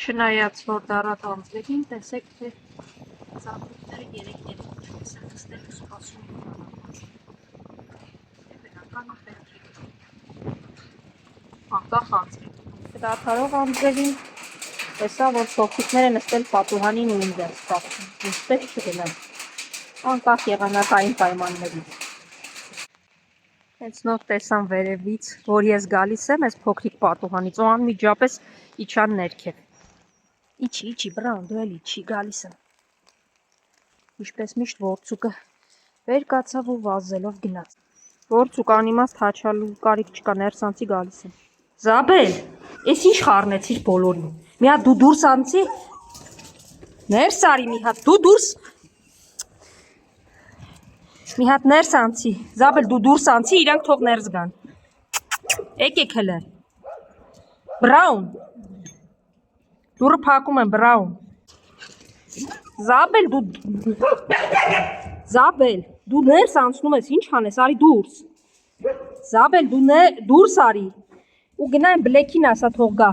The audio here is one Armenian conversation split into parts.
Չնայած որ դառատ անձրևին, տեսեք թե ծաղիկները երեք-երեք չես են նստել ու սպասում իմանալված։ Բնական պետք է անկախ անձրև։ Դադարող անձրևին տեսա, որ սոխիկները նստել պատուհանին ու ինձ են սպասում, ուստեղ չգնամ, անկախ եղանակային պայմաններից։ Հենց նոր տեսան վերևից, որ ես գալիս եմ այս փոքրիկ պատուհանից ու անմիջապես իջան ներքև։ Իջի, բրան, դու էլ իջի, գալիս եմ։ Ինչպես միշտ որցուկը վեր կացավ ու վազելով գնաց։ Որցուկ անիմաստ հաչալու կարիք չկա, ներսանցի գալիս եմ։ Զաբել, ես ինչ խառնեցիր բոլորին։ Մի հատ դու դուրս անցի։ Ներս արի մի հատ, դու դուրս։ Մի հատ ներս անցի։ Զաբել, դու դուրս անցի, իրանք թող ներս գան։ Եկեք հələ։ Բրաուն։ Դուրը փակում եմ, բրաուն։ Զաբել, դու ներս անցնում ես, ինչ անես, արի դուրս։ Զաբել, դու դուրս արի։ Ու գնա այն բլեքին ասա թող գա։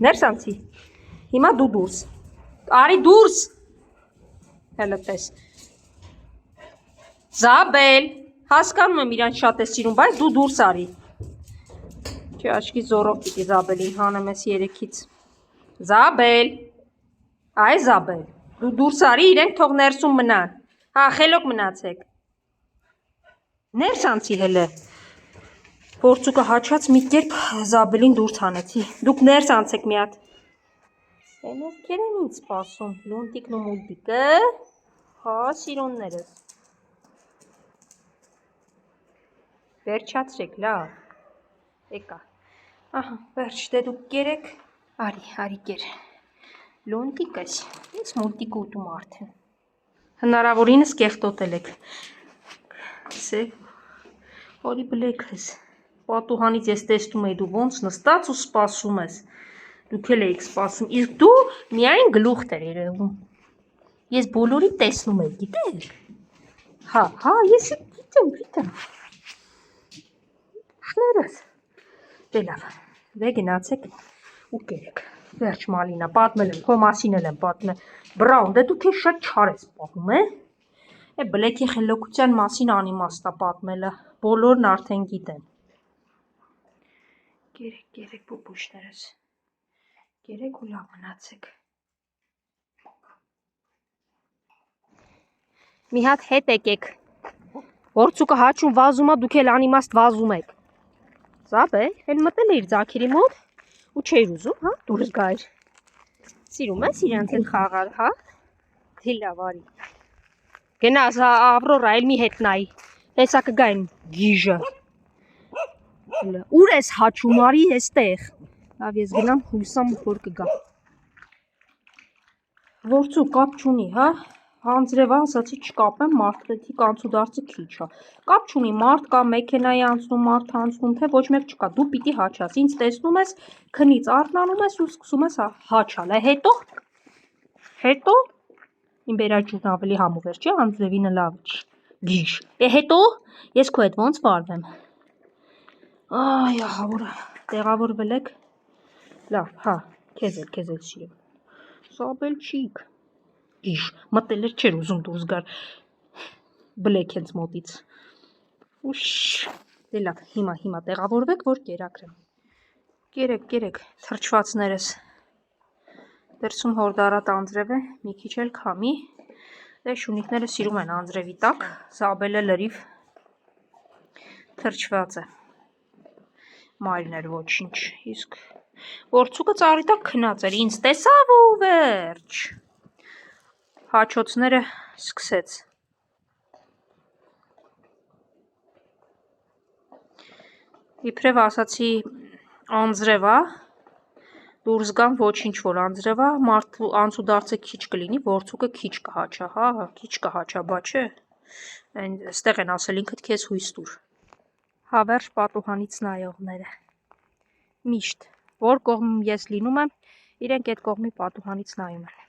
Ներս անցի։ Հիմա դու դուրս։ Արի դուրս։ Հələ տես։ Զաբել, հասկանում եմ իրան շատ ես սիրում, բայց դու դուրս արի։ Չի աչքի զորով պիտի Զաբելին հանեմ ես երեքից։ Զաբել, այ Զաբել, դու դուրս արի, իրենք թող ներսում մնան։ Հա, խելոք մնացեք։ Ներս անցի հələ։ Որցուկը հաչած մի կերպ Զաբելին դուրս հանեցի։ Դուք ներս անցեք մի հատ։ Են ովքեր են ինձ սպասում, լունտիկն ու մուլտիկը։ Հա, սիրուններս։ Վերջացրեք, լավ։ Եկա։ Ահա, վերջ, դե դուք կերեք։ Արի կեր։ Լունտիկս, ինձ մուլտիկ ուտում արդեն։ Հնարավորինս կեղտոտել եք։ Սև, հորի բլեքս։ Պատուհանից ես տեսնում էի դու ոնց նստած ու սպասում ես։ Դուք էլ էիք սպասում, իսկ դու միայն գլուխ էր երևում։ Ես բոլորի տեսնում եմ, գիտեք։ Հա, ես գիտեմ։ Ուշներս։ Դե լավ, դե գնացեք ու կերեք։ Վերջ Մալինա, պատմել եմ, քո մասին էլ եմ պատմել։ Բրաուն, դե դու քեզ շատ չար ես պատմում, է բլեքի խելոքության մասին անիմաստ է պատմելը, բոլորն արդեն գիտեն։ Կերեք պուպուշներս։ Կերեք ու լավ մնացեք։ Մի հատ հետ եկեք։ Որցուկը հաչում վազում է, դուք էլ անիմաստ վազում եք։ Զաբել, էլ մտել էիր Զաքիրի մոտ ու չէիր ուզում, հա, դուրս գայր։ Սիրում ես իրանց հետ խաղալ, հա։ Դե լավ արի։ Գնաս Ավրորա, էլ մի հետ նայի։ Հեսա կգա այն գիժը։ Ուր ես հաչում, արի էստեղ։ Լավ, ես գնամ հույսամ որ կգա։ Որցուկ կապ չունի, հա։ Անձրև ասացի չկապեմ, մարդկետի կանցուդարձը քիչ է։ Կապ չունի, մարդ կա, մեքենայի անցնում, մարդ անցնում, թե ոչ մեկ չկա։ Դու պիտի հաչաս, ինձ տեսնում ես, քնից արթնանում ես ու սկսում ես հաչալ։ Հետո իմ բերաճուն ավելի համուվեր, չէ, անձրևինը լավ գիժ։ Հետո ես քո հետ ոնց վարվեմ։ Այ, ահավորը, տեղավորվել եք։ Լավ, հա, քեզ էլ սիրում։ Զաբելչիկ։ Գիժ, մտել էր չէր ուզում դուրս գար բլեք հենց մոտից։ Ուշ, դե լավ, հիմա տեղավորվեք, որ կերակրեմ։ Կերեք, թրջվածներս։ Դրսում հորդարատ անձրև է, մի քիչ էլ քամի։ Դե շունիկները սիրում են անձրևի տակ, Զաբելը լրիվ թրջված է։ Մայրներ ոչինչ, իսկ որցուկը ծառի տակ քնած էր, ինձ տեսավ ու վերջ։ Հաչոցները սկսեց։ Իբրև ասացի անձրև է, դուրս գան ոչինչ որ անձրև է, մարդու անցուդարձը քիչ կլինի, որցուկը քիչ կհաչա, հա, քիչ կհաչա, բա չէ։ Այստեղ են ասել ինքդ քեզ հույս տուր։ Հավերժ պատուհանից նայողները։ Միշտ, որ կողմ ես լինում եմ, իրենք այդ կողմի պատուհանից նայում են։